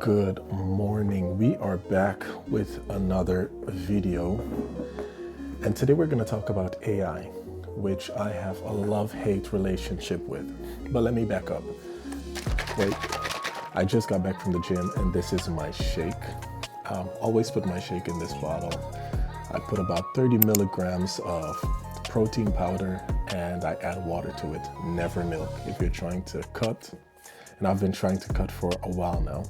Good morning. We are back with another video, and today we're going to talk about AI, which I have a love-hate relationship with. But let me back up. Wait, I just got back from the gym, and this is my shake. Always put my shake in this bottle. I put about 30 milligrams of protein powder, and I add water to it, never milk. If you're trying to cut, and I've been trying to cut for a while now.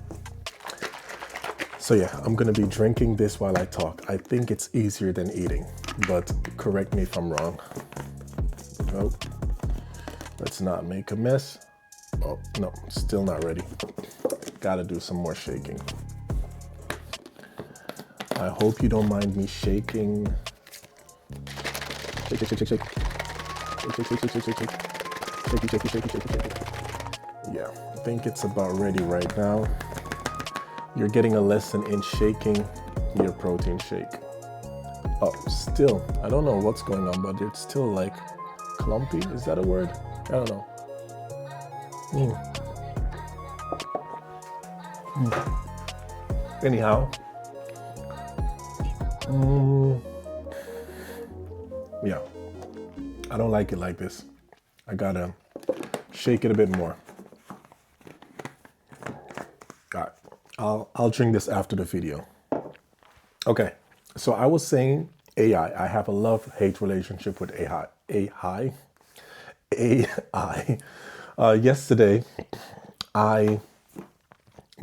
So yeah, I'm gonna be drinking this while I talk. I think it's easier than eating, but correct me if I'm wrong. Oh, let's not make a mess. Oh, no, still not ready. Gotta do some more shaking. I hope you don't mind me shaking. Shake, shake, shake, shake, shake. Shake, shake, shake, shake, shake, shake. Shaky, shaky, shaky, shaky, shaky. Yeah, I think it's about ready right now. You're getting a lesson in shaking your protein shake. Oh, still, I don't know what's going on, but it's still like clumpy. Is that a word? I don't know. Anyhow, yeah, I don't like it like this. I gotta shake it a bit more. All right, I'll drink this after the video. Okay, so I was saying AI. I have a love-hate relationship with AI. AI. Yesterday, I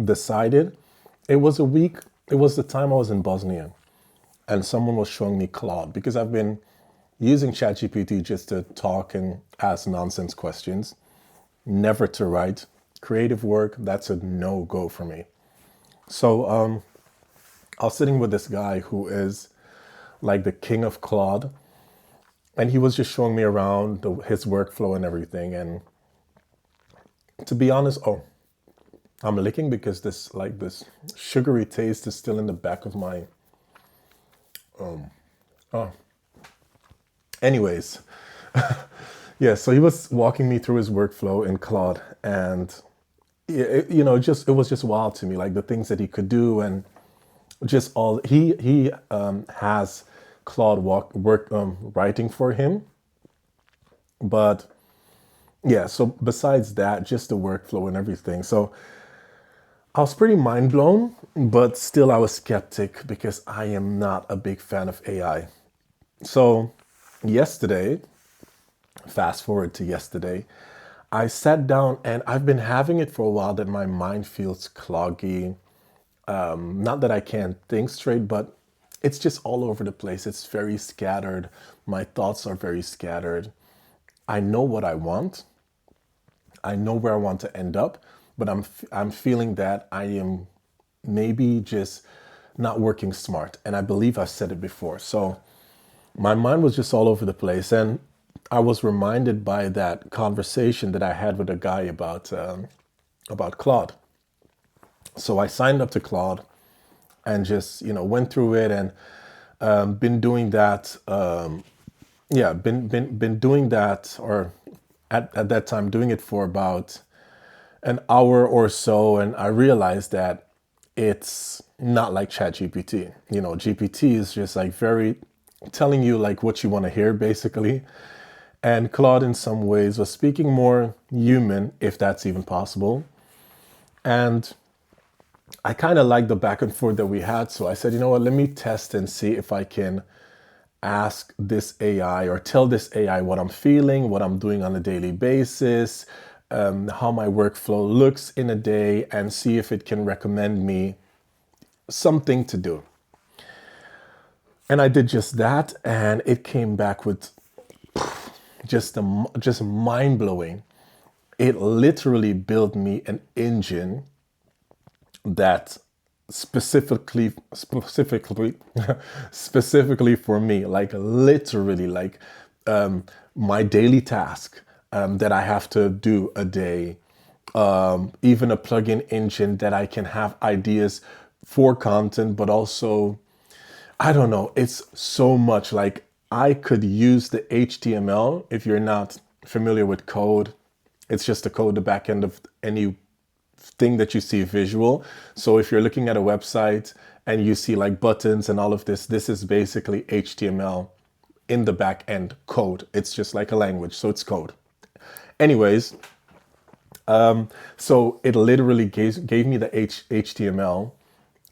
decided it was a week. It was the time I was in Bosnia, and someone was showing me Claude because I've been using ChatGPT just to talk and ask nonsense questions, never to write. Creative work, that's a no-go for me. So I was sitting with this guy who is like the king of Claude, and he was just showing me around his workflow and everything. And to be honest, I'm licking because this sugary taste is still in the back of my. Anyways, yeah. So he was walking me through his workflow in Claude, and it was just wild to me, like the things that he could do, and just all he has Claude writing for him, but yeah. So besides that, just the workflow and everything. So I was pretty mind blown, but still I was skeptic because I am not a big fan of AI. So yesterday, fast forward to yesterday, I sat down and I've been having it for a while that my mind feels cloggy. Not that I can't think straight, but it's just all over the place. It's very scattered. My thoughts are very scattered. I know what I want. I know where I want to end up, but I'm feeling that I am maybe just not working smart. And I believe I've said it before. So my mind was just all over the place, and I was reminded by that conversation that I had with a guy about Claude. So I signed up to Claude and just went through it, and been doing that. Yeah, been doing that, or at that time doing it for about an hour or so, and I realized that it's not like ChatGPT. GPT is just like very telling you like what you want to hear basically. And Claude in some ways was speaking more human, if that's even possible. And I kind of like the back and forth that we had. So I said, you know what, let me test and see if I can ask this AI or tell this AI what I'm feeling, what I'm doing on a daily basis, how my workflow looks in a day, and see if it can recommend me something to do. And I did just that, and it came back with just mind blowing. It literally built me an engine that specifically specifically for me, like literally like my daily task that I have to do a day, even a plugin engine that I can have ideas for content, but also I don't know, it's so much. Like I could use the HTML. If you're not familiar with code, it's just the code, the back end of any thing that you see visual. So if you're looking at a website and you see like buttons and all of this, this is basically HTML in the back end code. It's just like a language, so it's code. Anyways, so it literally gave me the HTML,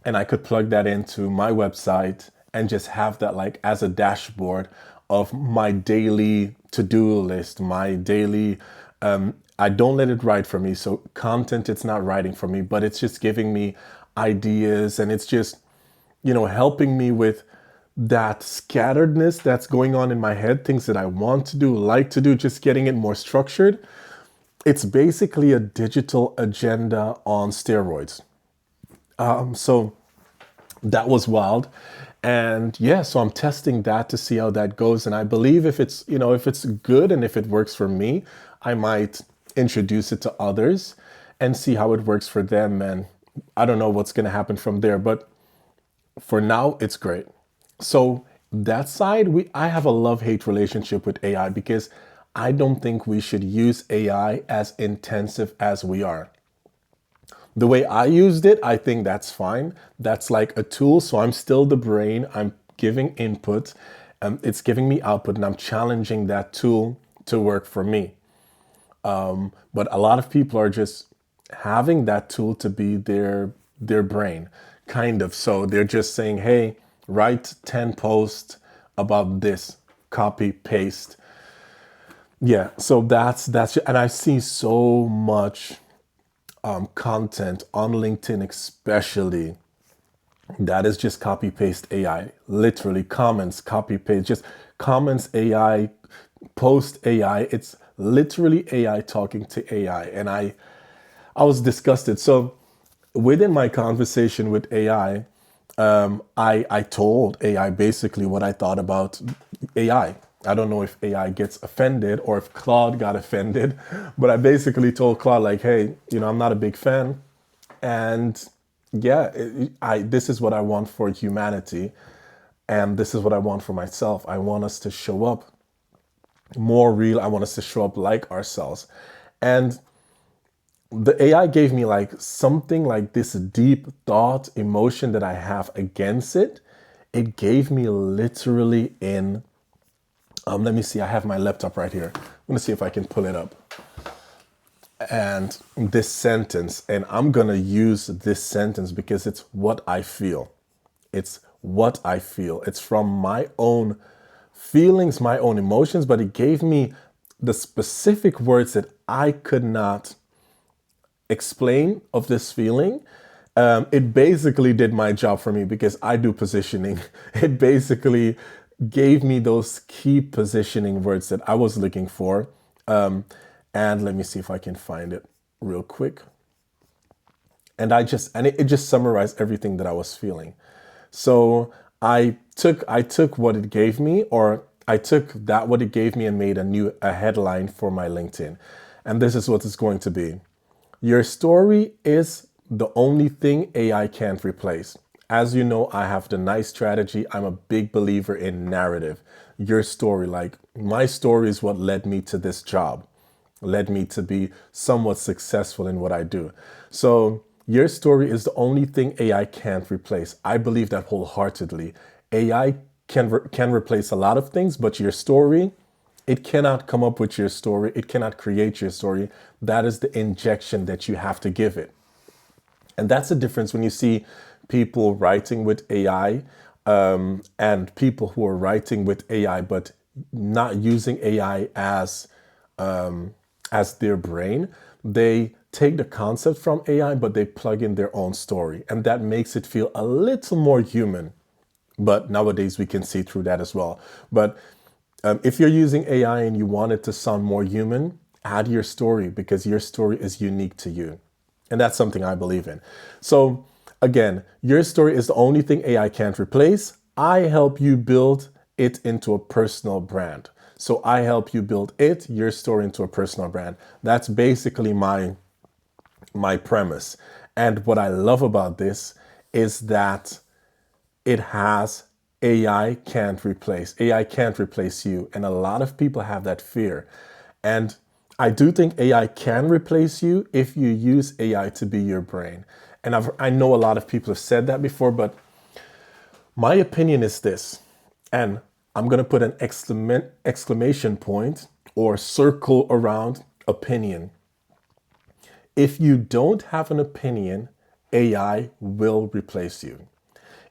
and I could plug that into my website and just have that like as a dashboard of my daily to-do list, my daily, I don't let it write for me. So content, it's not writing for me, but it's just giving me ideas, and it's just, helping me with that scatteredness that's going on in my head, things that I want to do, like to do, just getting it more structured. It's basically a digital agenda on steroids. So that was wild. And yeah, so I'm testing that to see how that goes. And I believe if it's, if it's good and if it works for me, I might introduce it to others and see how it works for them. And I don't know what's going to happen from there, but for now, it's great. So that side, I have a love-hate relationship with AI because I don't think we should use AI as intensive as we are. The way I used it, I think that's fine. That's like a tool. So I'm still the brain. I'm giving input. It's giving me output, and I'm challenging that tool to work for me. But a lot of people are just having that tool to be their brain, kind of. So they're just saying, hey, write 10 posts about this, copy, paste. Yeah, so that's and I see so much content on LinkedIn, especially that is just copy paste AI. Literally comments, copy paste, just comments AI, post AI. It's literally AI talking to AI, and I was disgusted. So within my conversation with AI, I told AI basically what I thought about AI. I don't know if AI gets offended or if Claude got offended, but I basically told Claude like, hey, I'm not a big fan, and yeah, this is what I want for humanity, and this is what I want for myself. I want us to show up more real. I want us to show up like ourselves, and the AI gave me like something like this deep thought, emotion that I have against it. It gave me literally in, let me see, I have my laptop right here. I'm gonna see if I can pull it up. And this sentence, and I'm gonna use this sentence because it's what I feel. It's what I feel. It's from my own feelings, my own emotions, but it gave me the specific words that I could not explain of this feeling. It basically did my job for me because I do positioning. It basically gave me those key positioning words that I was looking for. And let me see if I can find it real quick. And it just summarized everything that I was feeling. So I took what it gave me, or I took that what it gave me and made a headline for my LinkedIn. And this is what it's going to be. Your story is the only thing AI can't replace. As you know, I have the nice strategy. I'm a big believer in narrative. Your story, like my story is what led me to this job, led me to be somewhat successful in what I do. So your story is the only thing AI can't replace. I believe that wholeheartedly. AI can replace a lot of things, but your story, it cannot come up with your story. It cannot create your story. That is the injection that you have to give it. And that's the difference when you see people writing with AI, and people who are writing with AI but not using AI as their brain. They take the concept from AI, but they plug in their own story, and that makes it feel a little more human. But nowadays we can see through that as well. But if you're using AI and you want it to sound more human, add your story because your story is unique to you. And that's something I believe in. So again, your story is the only thing AI can't replace. I help you build it into a personal brand. So I help you build your story into a personal brand. That's basically my premise. And what I love about this is that it has AI can't replace. AI can't replace you. And a lot of people have that fear. And I do think AI can replace you if you use AI to be your brain. And I know a lot of people have said that before, but my opinion is this, and I'm going to put an exclamation point or circle around opinion. If you don't have an opinion, AI will replace you.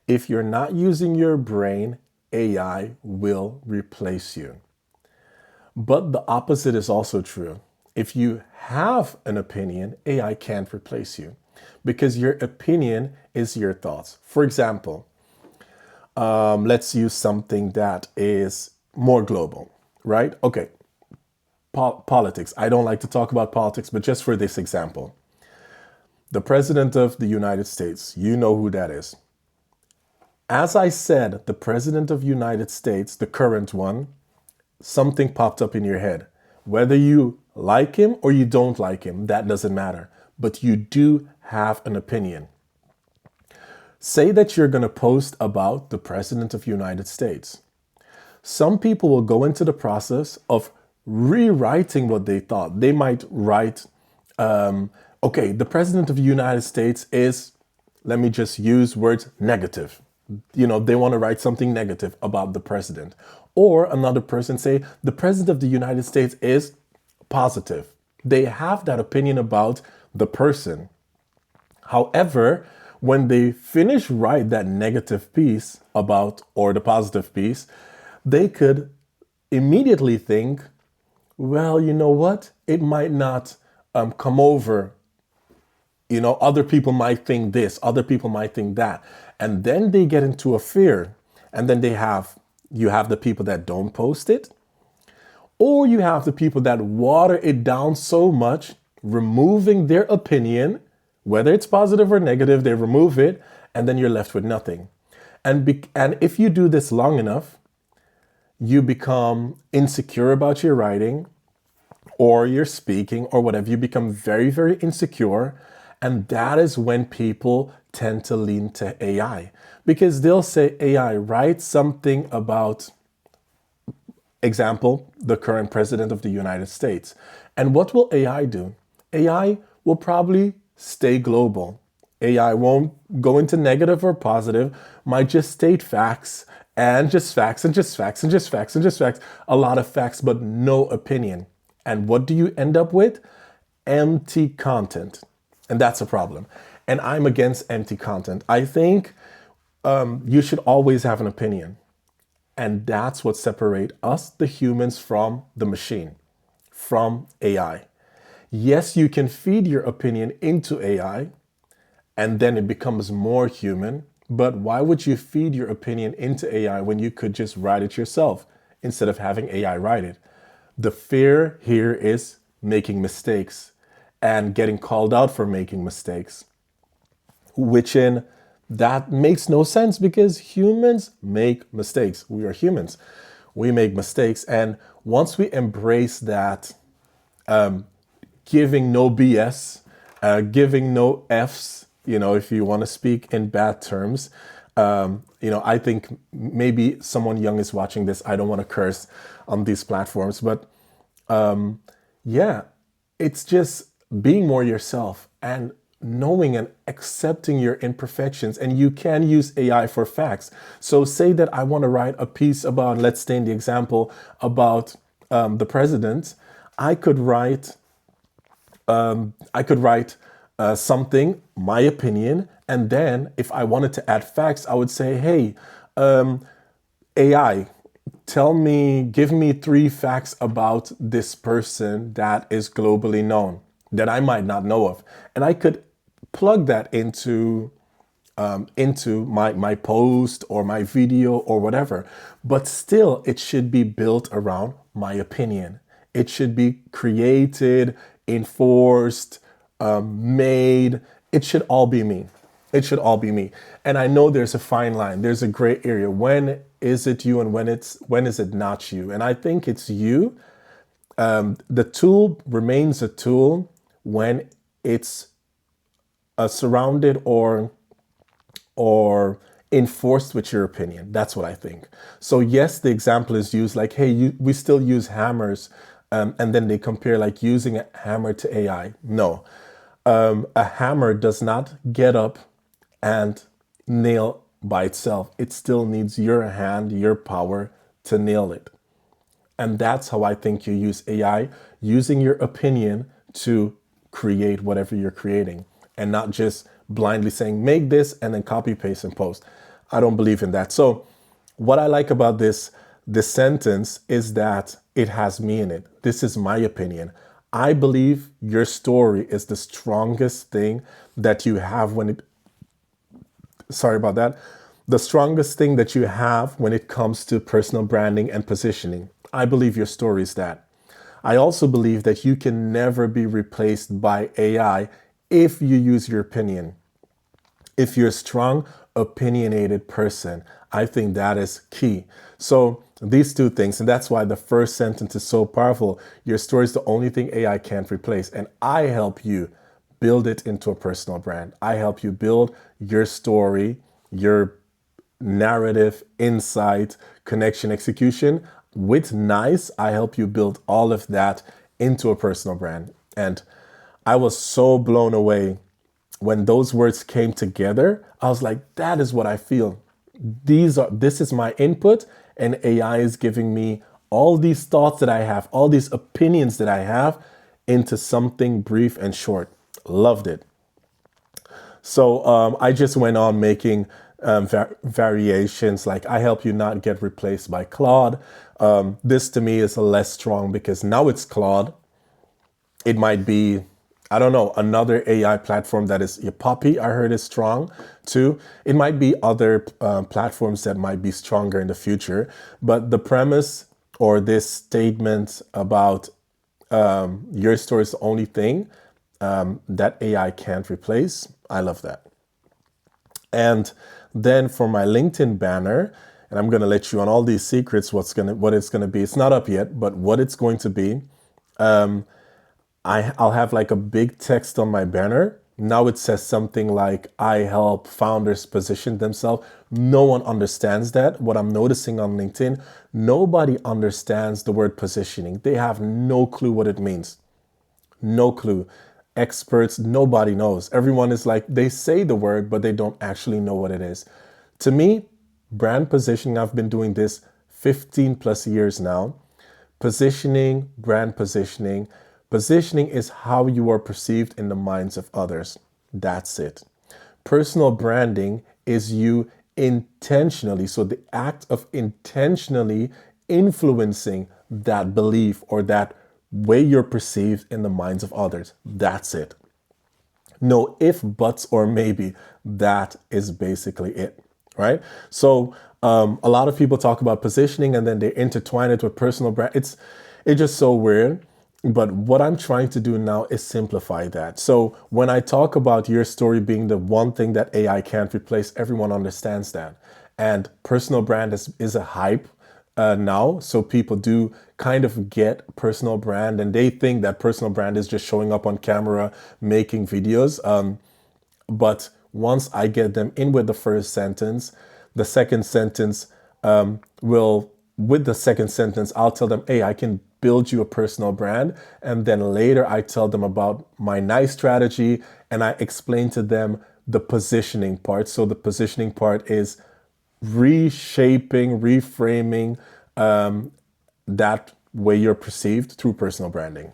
If you're not using your brain, AI will replace you. But the opposite is also true. If you have an opinion, AI can't replace you because your opinion is your thoughts. For example, let's use something that is more global, right? Okay, politics. I don't like to talk about politics, but just for this example, the President of the United States, you know who that is. As I said, the President of the United States, the current one, something popped up in your head. Whether you like him or you don't like him, that doesn't matter. But you do have an opinion. Say that you're going to post about the President of the United States. Some people will go into the process of rewriting what they thought. They might write, okay, the President of the United States is, let me just use words, negative. They want to write something negative about the president. Or another person say, the President of the United States is positive. They have that opinion about the person. However, when they finish write that negative piece about, or the positive piece, they could immediately think, well, you know what? It might not come over. Other people might think this, other people might think that. And then they get into a fear. And then you have the people that don't post it, or you have the people that water it down so much, removing their opinion, whether it's positive or negative, they remove it, and then you're left with nothing. And if you do this long enough, you become insecure about your writing or your speaking or whatever. You become very, very insecure. And that is when people tend to lean to AI, because they'll say, AI, write something about, example, the current president of the United States. And what will AI do? AI will probably stay global. AI won't go into negative or positive, might just state facts and just facts and just facts and just facts and just facts. A lot of facts, but no opinion. And what do you end up with? Empty content. And that's a problem. And I'm against empty content. I think you should always have an opinion. And that's what separates us, the humans, from the machine, from AI. Yes, you can feed your opinion into AI, and then it becomes more human. But why would you feed your opinion into AI when you could just write it yourself instead of having AI write it? The fear here is making mistakes and getting called out for making mistakes, that makes no sense because humans make mistakes. We are humans. We make mistakes. And once we embrace that, giving no BS, giving no Fs, if you want to speak in bad terms, I think maybe someone young is watching this. I don't want to curse on these platforms, but yeah, it's just being more yourself and knowing and accepting your imperfections. And you can use AI for facts. So say that I want to write a piece about, let's stay in the example, about the president. I could write something, my opinion, and then if I wanted to add facts, I would say, hey, AI, give me 3 facts about this person that is globally known that I might not know of. And I could plug that into my post or my video or whatever. But still, it should be built around my opinion. It should be created, enforced, made. It should all be me. It should all be me. And I know there's a fine line. There's a gray area. When is it you and when is it not you? And I think it's you. The tool remains a tool when it's surrounded or enforced with your opinion. That's what I think. So yes, the example is used like, hey, we still use hammers and then they compare like using a hammer to AI. No, a hammer does not get up and nail by itself. It still needs your hand, your power to nail it. And that's how I think you use AI, using your opinion to create whatever you're creating and not just blindly saying, make this and then copy, paste, and post. I don't believe in that. So, what I like about this sentence is that it has me in it. This is my opinion. I believe your story is the strongest thing that you have when it, sorry about that, the strongest thing that you have when it comes to personal branding and positioning. I believe your story is that. I also believe that you can never be replaced by AI if you use your opinion. If you're a strong, opinionated person, I think that is key. So these two things, and that's why the first sentence is so powerful. Your story is the only thing AI can't replace. And I help you build it into a personal brand. I help you build your story, your narrative, insight, connection, execution. With Nice, I help you build all of that into a personal brand. And I was so blown away when those words came together. I was like, that is what I feel. This is my input, and AI is giving me all these thoughts that I have, all these opinions that I have into something brief and short. Loved it. So I just went on making variations. Like, I help you not get replaced by Claude. This to me is less strong because now it's Claude. It might be, I don't know, another AI platform that is your Poppy, I heard is strong too. It might be other platforms that might be stronger in the future. But the premise or this statement about your story is the only thing that AI can't replace, I love that. And then for my LinkedIn banner, and I'm gonna let you on all these secrets, what it's gonna be. It's not up yet, but what it's going to be. I'll have like a big text on my banner. Now it says something like, I help founders position themselves. No one understands that. What I'm noticing on LinkedIn, nobody understands the word positioning. They have no clue what it means. No clue. Experts, nobody knows. Everyone is like, they say the word, but they don't actually know what it is. To me, brand positioning, I've been doing this 15 plus years now. Positioning, brand positioning. Positioning is how you are perceived in the minds of others. That's it. Personal branding is you intentionally, so the act of intentionally influencing that belief or that way you're perceived in the minds of others. That's it. No if, buts, or maybe. That is basically it, right? So a lot of people talk about positioning and then they intertwine it with personal brand. It's just so weird. But what I'm trying to do now is simplify that. So when I talk about your story being the one thing that AI can't replace, everyone understands that. And personal brand is a hype now. So people do kind of get personal brand and they think that personal brand is just showing up on camera, making videos. But once I get them in with the first sentence, the second sentence with the second sentence, I'll tell them, hey, I can build you a personal brand. And then later I tell them about my Nice strategy and I explain to them the positioning part. So the positioning part is reshaping, reframing that way you're perceived through personal branding.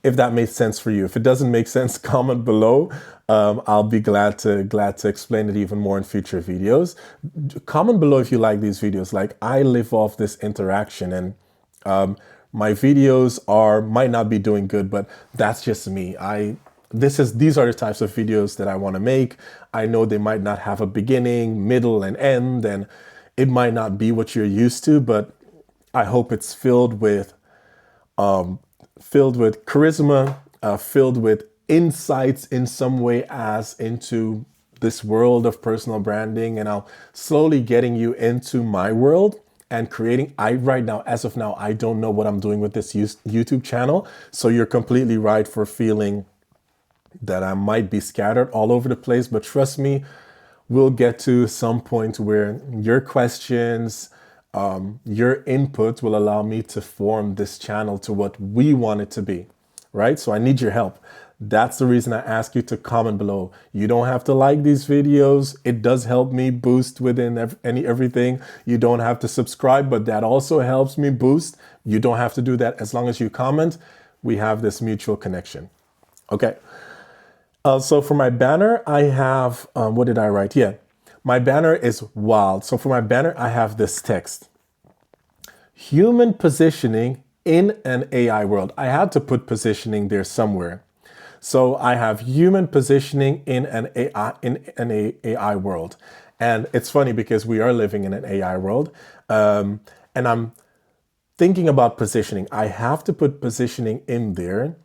If that makes sense for you. If it doesn't make sense, comment below. I'll be glad to explain it even more in future videos. Comment below if you like these videos. Like, I live off this interaction, and my videos might not be doing good, but that's just me. These are the types of videos that I want to make. I know they might not have a beginning, middle, and end, and it might not be what you're used to, but I hope it's filled with charisma, filled with insights in some way as into this world of personal branding, and I'll slowly getting you into my world and creating. Right now, as of now, I don't know what I'm doing with this YouTube channel. So you're completely right for feeling that I might be scattered all over the place, but trust me, we'll get to some point where your questions, your input will allow me to form this channel to what we want it to be, right? So I need your help. That's the reason I ask you to comment below. You don't have to like these videos. It does help me boost within everything. You don't have to subscribe, but that also helps me boost. You don't have to do that as long as you comment. We have this mutual connection. Okay. So for my banner, I have, what did I write? Yeah, my banner is wild. So for my banner, I have this text: human positioning in an AI world. I had to put positioning there somewhere. So I have human positioning in an AI world. And it's funny because we are living in an AI world. And I'm thinking about positioning. I have to put positioning in there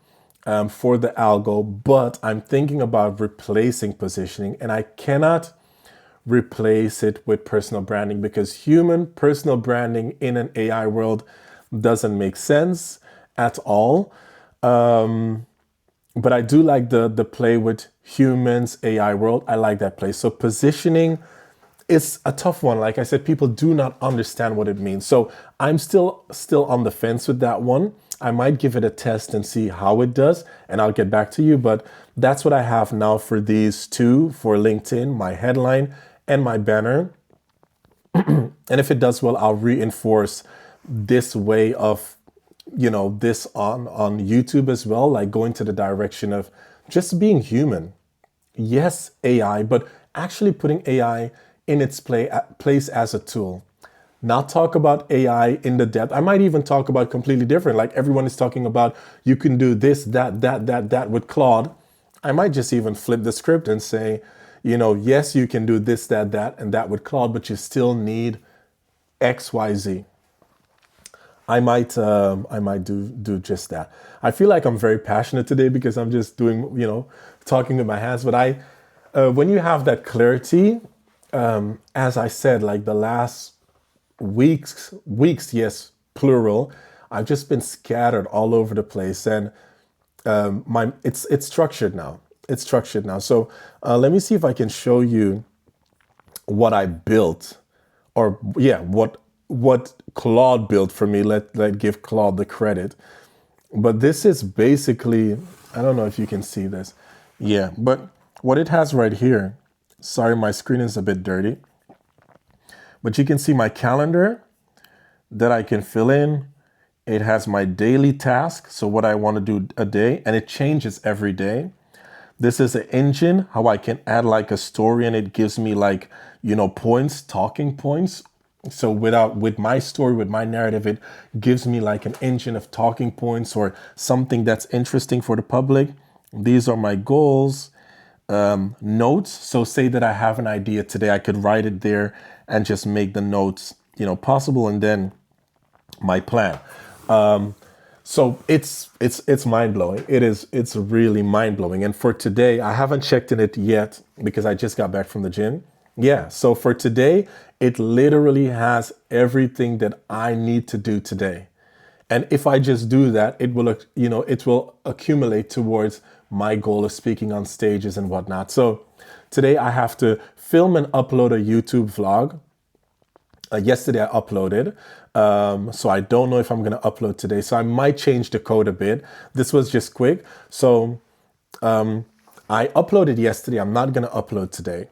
for the algo, but I'm thinking about replacing positioning, and I cannot replace it with personal branding because human personal branding in an AI world doesn't make sense at all. But I do like the play with humans AI world. I like that play. So positioning is a tough one. Like I said, people do not understand what it means. So I'm still on the fence with that one. I might give it a test and see how it does, and I'll get back to you. But that's what I have now for these two, for LinkedIn, my headline and my banner. And if it does well, I'll reinforce this way of, this on YouTube as well, like going to the direction of just being human. Yes, AI, but actually putting AI in its place as a tool. Not talk about AI in the depth. I might even talk about completely different. Like everyone is talking about, you can do this, that with Claude. I might just even flip the script and say, yes, you can do this, that, and that with Claude, but you still need X, Y, Z. I might do just that. I feel like I'm very passionate today because I'm just doing, talking with my hands. But when you have that clarity, as I said, like the last weeks, yes, plural, I've just been scattered all over the place, and it's structured now. It's structured now. So let me see if I can show you what I built, or what Claude built for me. Let give Claude the credit. But this is basically, I don't know if you can see this. Yeah, but what it has right here, sorry, my screen is a bit dirty, but you can see my calendar that I can fill in. It has my daily task, so what I want to do a day, and it changes every day. This is an engine, how I can add like a story, and it gives me like, points, talking points. So with my story, with my narrative, it gives me like an engine of talking points or something that's interesting for the public. These are my goals. Notes. So say that I have an idea today, I could write it there and just make the notes, possible. And then my plan. So it's mind blowing. It's really mind blowing. And for today, I haven't checked in it yet because I just got back from the gym. Yeah. So for today, it literally has everything that I need to do today. And if I just do that, it will accumulate towards my goal of speaking on stages and whatnot. So today I have to film and upload a YouTube vlog. Yesterday I uploaded. So I don't know if I'm going to upload today. So I might change the code a bit. This was just quick. So I uploaded yesterday. I'm not going to upload today.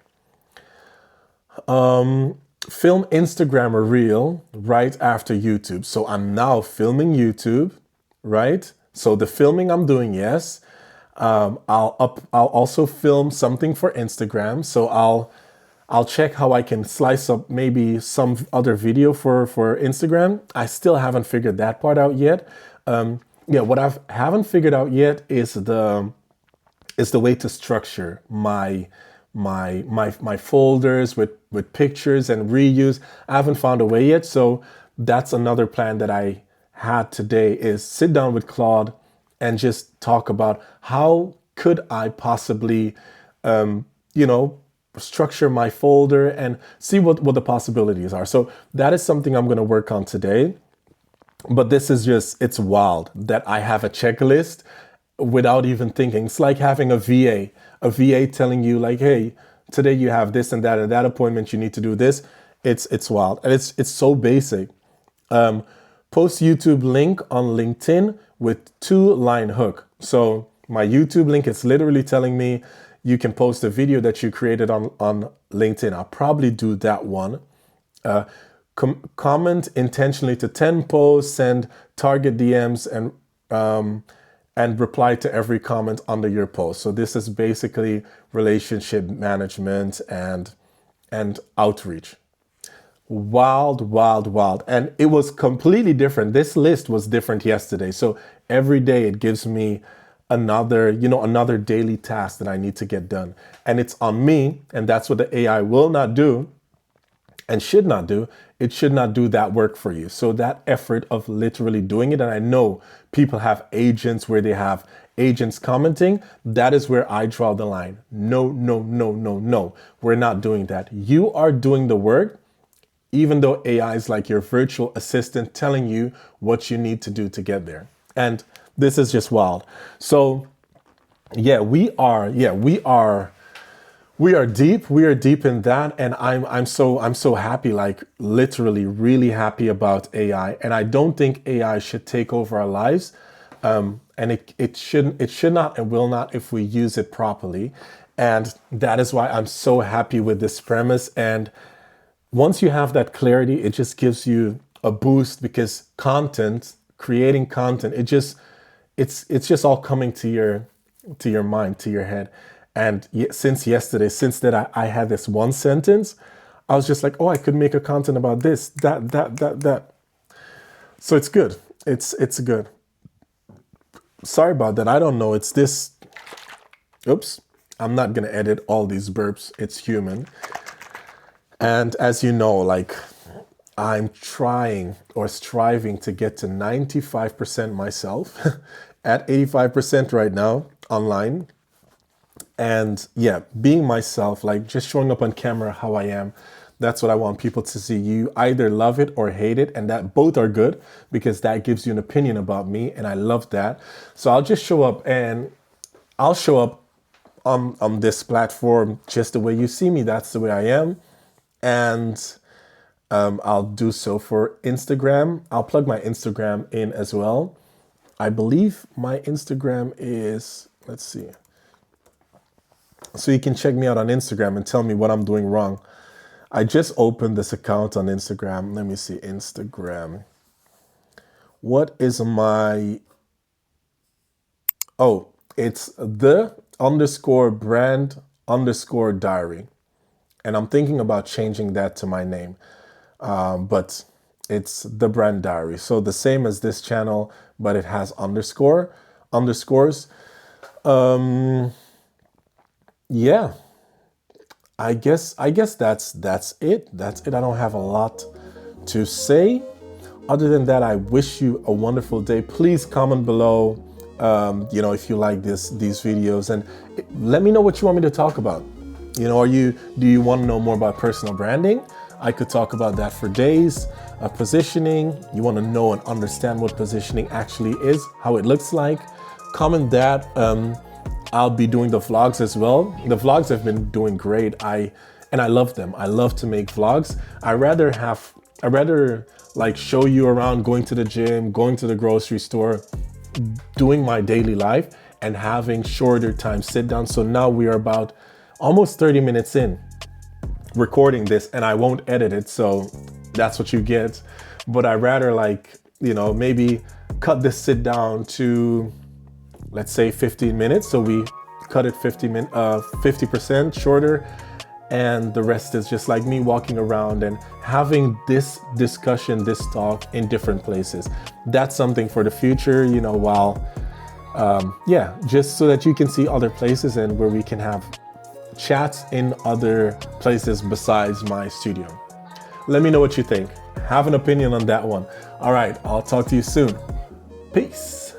Film Instagram a reel right after YouTube. So I'm now filming YouTube, right? So the filming I'm doing, yes. I'll also film something for Instagram. So I'll check how I can slice up maybe some other video for Instagram. I still haven't figured that part out yet. What I haven't figured out yet is the way to structure my folders with pictures and reuse. I haven't found a way yet. So that's another plan that I had today, is sit down with Claude and just talk about how could I possibly, structure my folder and see what the possibilities are. So that is something I'm going to work on today. But this is it's wild that I have a checklist without even thinking. It's like having a VA telling you like, hey, today you have this and that appointment, you need to do this. It's wild, and it's so basic. Um, Post YouTube link on LinkedIn with 2-line hook. So my YouTube link is literally telling me you can post a video that you created on LinkedIn. I'll probably do that one. Uh, Comment intentionally to 10 posts, send target DMs, and reply to every comment under your post. So this is basically relationship management and outreach. Wild, wild, wild. And it was completely different. This list was different yesterday. So every day it gives me another daily task that I need to get done. And it's on me. And that's what the AI will not do and should not do. It should not do that work for you. So that effort of literally doing it, and I know people have agents where they have agents commenting, that is where I draw the line. No, no, no, no, no. We're not doing that. You are doing the work, even though AI is like your virtual assistant telling you what you need to do to get there. And this is just wild. So yeah, we are deep. We are deep in that, and I'm so happy, like literally really happy about AI. And I don't think AI should take over our lives, and it should not and will not if we use it properly. And that is why I'm so happy with this premise. And once you have that clarity, it just gives you a boost, because creating content, it's just all coming to your mind, to your head. And since yesterday, since that I had this one sentence, I was just like, oh, I could make a content about this, that. So it's good. It's good. Sorry about that. I don't know. It's this. Oops. I'm not going to edit all these burps. It's human. And as you know, like, I'm trying or striving to get to 95% myself at 85% right now online. And yeah, being myself, like just showing up on camera how I am, that's what I want people to see. You either love it or hate it, and that both are good, because that gives you an opinion about me, and I love that. So I'll just show up, and I'll show up on this platform just the way you see me. That's the way I am. And I'll do so for Instagram. I'll plug my Instagram in as well. I believe my Instagram is, let's see. So you can check me out on Instagram and tell me what I'm doing wrong. I just opened this account on Instagram. Let me see, Instagram. What is my, oh, it's the_brand_diary. And I'm thinking about changing that to my name. But it's the brand diary. So the same as this channel, but it has underscores. Yeah, I guess that's it. That's it. I don't have a lot to say. Other than that, I wish you a wonderful day. Please comment below, if you like these videos, and let me know what you want me to talk about. Do you want to know more about personal branding? I could talk about that for days. Positioning, you want to know and understand what positioning actually is, how it looks like. Comment that. I'll be doing the vlogs as well. The vlogs have been doing great. I love them. I love to make vlogs. I rather like show you around going to the gym, going to the grocery store, doing my daily life, and having shorter time sit down. So now we are about almost 30 minutes in recording this, and I won't edit it. So that's what you get. But I rather maybe cut this sit down to, let's say 15 minutes. So we cut it 50% shorter. And the rest is just like me walking around and having this discussion, this talk in different places. That's something for the future, just so that you can see other places and where we can have chats in other places besides my studio. Let me know what you think. Have an opinion on that one. All right, I'll talk to you soon. Peace.